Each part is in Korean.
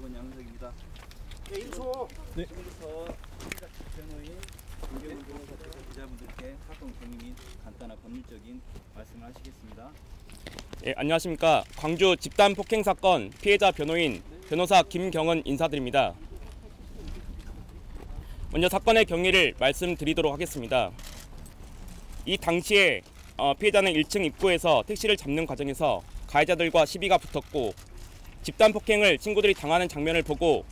직원 양석입니다. 네, 1초. 네. 지금부터 피해자 변호인 김경훈 변호사께서 기자분들께 사건 경위 및 간단한 법률적인 말씀을 하시겠습니다. 예, 안녕하십니까. 광주 집단 폭행 사건 피해자 변호인 변호사 김경은 인사드립니다. 먼저 사건의 경위를 말씀드리도록 하겠습니다. 이 당시에 피해자는 1층 입구에서 택시를 잡는 과정에서 가해자들과 시비가 붙었고 집단 폭행을 친구들이 당하는 장면을 보고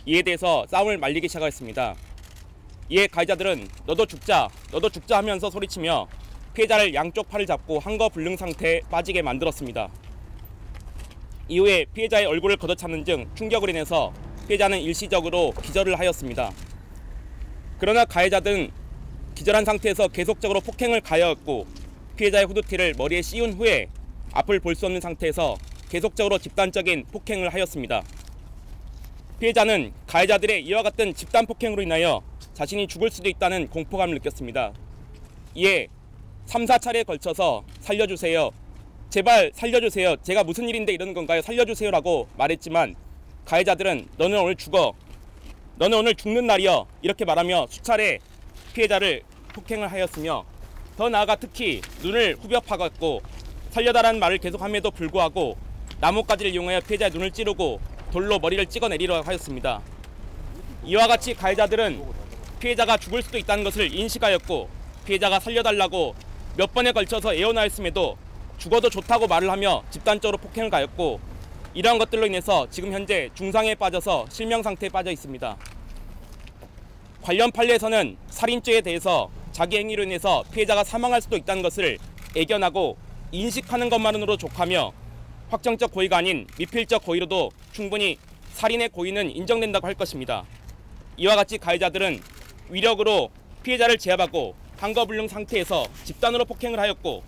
이에 대해서 싸움을 말리기 시작했습니다. 이에 가해자들은 너도 죽자 하면서 소리치며 피해자를 양쪽 팔을 잡고 한거불능 상태에 빠지게 만들었습니다. 이후에 피해자의 얼굴을 걷어차는 등 충격을 인해서 피해자는 일시적으로 기절을 하였습니다. 그러나 가해자들은 기절한 상태에서 계속적으로 폭행을 가하였고 피해자의 후드티를 머리에 씌운 후에 앞을 볼 수 없는 상태에서 계속적으로 집단적인 폭행을 하였습니다. 피해자는 가해자들의 이와 같은 집단 폭행으로 인하여 자신이 죽을 수도 있다는 공포감을 느꼈습니다. 이에 3, 4차례에 걸쳐서 살려주세요. 제발 살려주세요. 제가 무슨 일인데 이러는 건가요? 살려주세요라고 말했지만 가해자들은 너는 오늘 죽어. 너는 오늘 죽는 날이여. 이렇게 말하며 수차례 피해자를 폭행을 하였으며 더 나아가 특히 눈을 후벼 파갔고 살려달라는 말을 계속함에도 불구하고 나뭇가지를 이용하여 피해자의 눈을 찌르고 돌로 머리를 찍어내리려 하였습니다. 이와 같이 가해자들은 피해자가 죽을 수도 있다는 것을 인식하였고 피해자가 살려달라고 몇 번에 걸쳐서 애원하였음에도 죽어도 좋다고 말을 하며 집단적으로 폭행을 가했고 이러한 것들로 인해서 지금 현재 중상에 빠져서 실명 상태에 빠져 있습니다. 관련 판례에서는 살인죄에 대해서 자기 행위로 인해서 피해자가 사망할 수도 있다는 것을 애견하고 인식하는 것만으로 족하며 확정적 고의가 아닌 미필적 고의로도 충분히 살인의 고의는 인정된다고 할 것입니다. 이와 같이 가해자들은 위력으로 피해자를 제압하고 한거불능 상태에서 집단으로 폭행을 하였고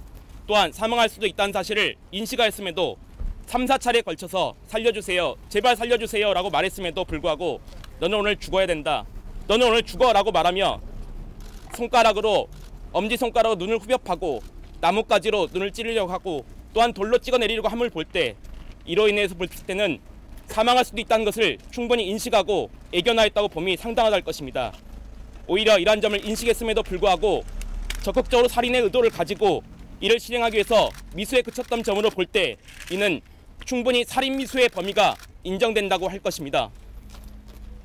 또한 사망할 수도 있다는 사실을 인식하였음에도 3, 4차례에 걸쳐서 살려주세요. 제발 살려주세요 라고 말했음에도 불구하고 너는 오늘 죽어야 된다. 너는 오늘 죽어 라고 말하며 손가락으로 엄지손가락으로 눈을 후벼 파고 나뭇가지로 눈을 찌르려고 하고 또한 돌로 찍어내리려고 함을 볼 때 이로 인해서 볼 때는 사망할 수도 있다는 것을 충분히 인식하고 애견하였다고 봄이 상당하다는 것입니다. 오히려 이러한 점을 인식했음에도 불구하고 적극적으로 살인의 의도를 가지고 이를 실행하기 위해서 미수에 그쳤던 점으로 볼 때 이는 충분히 살인 미수의 범위가 인정된다고 할 것입니다.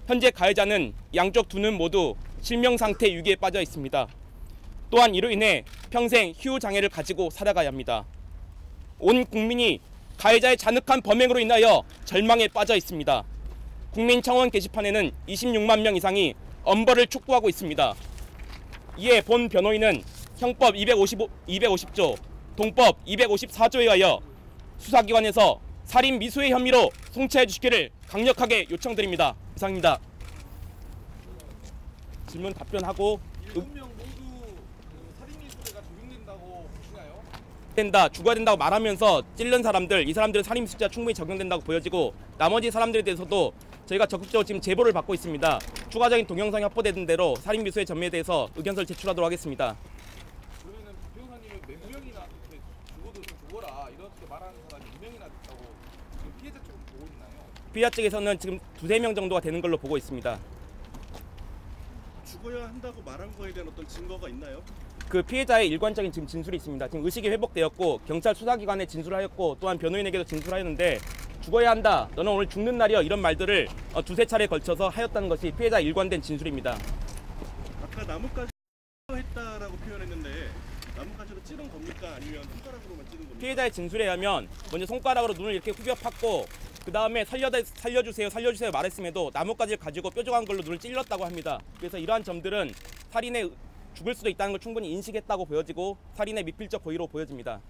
현재 가해자는 양쪽 두 눈 모두 실명 상태 위기에 빠져 있습니다. 또한 이로 인해 평생 희우 장애를 가지고 살아가야 합니다. 온 국민이 가해자의 잔혹한 범행으로 인하여 절망에 빠져 있습니다. 국민청원 게시판에는 26만 명 이상이 엄벌을 촉구하고 있습니다. 이에 본 변호인은 형법 250조, 동법 254조에 의하여 수사기관에서 살인 미수의 혐의로 송치해 주시기를 강력하게 요청드립니다. 이상입니다. 질문 답변하고 7명 모두 살인 미수죄가 적용된다고 보시나요? 된다, 죽어야 된다고 말하면서 찔른 사람들, 이 사람들은 살인 미수죄가 충분히 적용된다고 보여지고 나머지 사람들에 대해서도 저희가 적극적으로 지금 제보를 받고 있습니다. 추가적인 동영상이 확보되는 대로 살인 미수의 전매에 대해서 의견서를 제출하도록 하겠습니다. 그러면은 변호사님은 몇 명이나 죽어도 죽어라 이렇게 말하는 사람이 2명이나 됐다고 지금 피해자 쪽으로 보고 있나요? 피해자 측에서는 지금 2~3명 정도가 되는 걸로 보고 있습니다. 죽어야 한다고 말한 거에 대한 어떤 증거가 있나요? 그 피해자의 일관적인 지금 진술이 있습니다. 지금 의식이 회복되었고 경찰 수사기관에 진술하였고 또한 변호인에게도 진술하였는데 죽어야 한다, 너는 오늘 죽는 날이여 이런 말들을 2~3차례에 걸쳐서 하였다는 것이 피해자 일관된 진술입니다. 아까 나뭇가지 했다라고 표현했는데 나뭇가지로 찌른 겁니까? 아니면 손가락으로만 찌른 겁니까? 피해자의 진술에 의하면 먼저 손가락으로 눈을 이렇게 후벼 팠고 그 다음에 살려주세요 말했음에도 나뭇가지를 가지고 뾰족한 걸로 눈을 찔렀다고 합니다. 그래서 이러한 점들은 살인에 죽을 수도 있다는 걸 충분히 인식했다고 보여지고 살인의 미필적 고의로 보여집니다.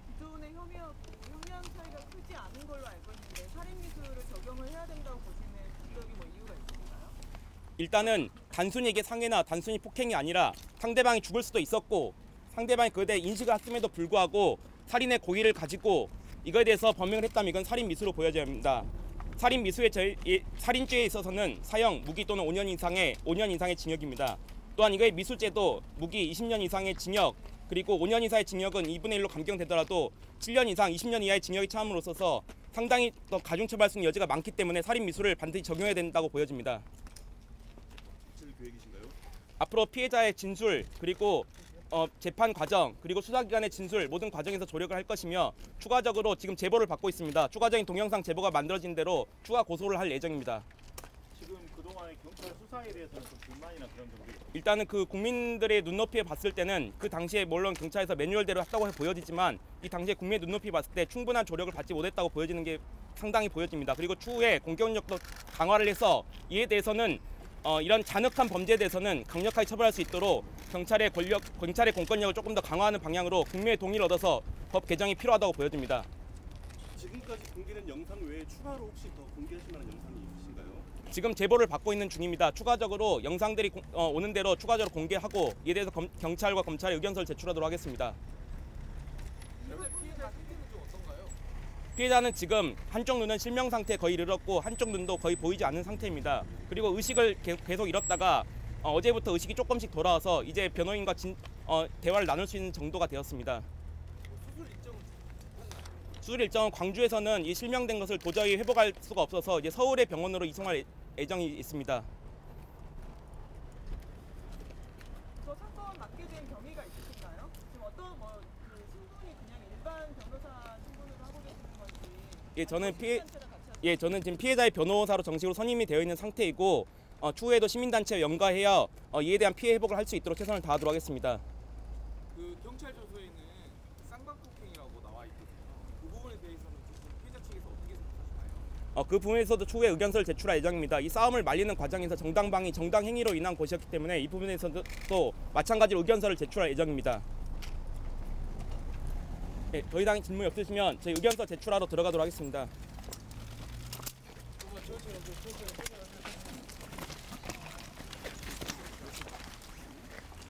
기존의 혐의한 차이가 크지 않은 걸로 알고 있는데 살인 미수를 적용을 해야 된다고 보시는 구체적인 이유가 있을까요? 일단은 단순히 이게 상해나 단순히 폭행이 아니라 상대방이 죽을 수도 있었고 상대방이 그에 대해 인식을 했음에도 불구하고 살인의 고의를 가지고 이거에 대해서 범행을 했다면 이건 살인 미수로 보여져야 합니다. 살인 미수의 살인죄에 있어서는 사형, 무기 또는 5년 이상의 징역입니다. 또한 이거의 미수죄도 무기 20년 이상의 징역 그리고 5년 이상의 징역은 2분의 1로 감경되더라도 7년 이상 20년 이하의 징역이 처함으로써 상당히 더 가중처벌할 여지가 많기 때문에 살인 미수를 반드시 적용해야 된다고 보여집니다. 질 계획이신가요? 앞으로 피해자의 진술 그리고 재판 과정 그리고 수사기관의 진술 모든 과정에서 조력을 할 것이며 추가적으로 지금 제보를 받고 있습니다. 추가적인 동영상 제보가 만들어진 대로 추가 고소를 할 예정입니다. 지금 그동안의 경찰 수사에 대해서는 좀 불만이나 그런 점들이 일단은 그 국민들의 눈높이에 봤을 때는 그 당시에 물론 경찰에서 매뉴얼대로 했다고 보여지지만 이 당시에 국민의 눈높이 봤을 때 충분한 조력을 받지 못했다고 보여지는 게 상당히 보여집니다. 그리고 추후에 공격력도 강화를 해서 이에 대해서는 이런 잔혹한 범죄에 대해서는 강력하게 처벌할 수 있도록 경찰의 공권력을 조금 더 강화하는 방향으로 국민의 동의를 얻어서 법 개정이 필요하다고 보여집니다. 지금까지 공개된 영상 외에 추가로 혹시 더 공개하실 만한 영상이 있으신가요? 지금 제보를 받고 있는 중입니다. 추가적으로 영상들이 오는 대로 추가적으로 공개하고 이에 대해서 경찰과 검찰의 의견서를 제출하도록 하겠습니다. 현재 피해자 상태는 좀 어떤가요? 피해자는 지금 한쪽 눈은 실명 상태에 거의 이르렀고 한쪽 눈도 거의 보이지 않는 상태입니다. 그리고 의식을 계속 잃었다가 어제부터 의식이 조금씩 돌아와서 이제 변호인과 대화를 나눌 수 있는 정도가 되었습니다. 수술 일정은 수술 일정은 광주에서는 이 실명된 것을 도저히 회복할 수가 없어서 이제 서울의 병원으로 이송할 예정이 있습니다. 저 사건 맡게 된 경위가 있으신가요? 지금 어떤 그 신분이 그냥 일반 변호사 신분으로 하고 계시는 건지? 저는 지금 피해자의 변호사로 정식으로 선임이 되어 있는 상태이고 추후에도 시민단체와 연가하여 이에 대한 피해 회복을 할 수 있도록 최선을 다하도록 하겠습니다. 그 경찰 조서에는 쌍방폭행이라고 나와 있거든요. 그 부분에 대해서는 지금 피해자 측에서 어떻게 생각하시나요? 그 부분에서도 추후에 의견서를 제출할 예정입니다. 이 싸움을 말리는 과정에서 정당 행위로 인한 것이었기 때문에 이 부분에서도 또 마찬가지로 의견서를 제출할 예정입니다. 네, 더 이상 질문이 없으시면 저희 의견서 제출하러 들어가도록 하겠습니다.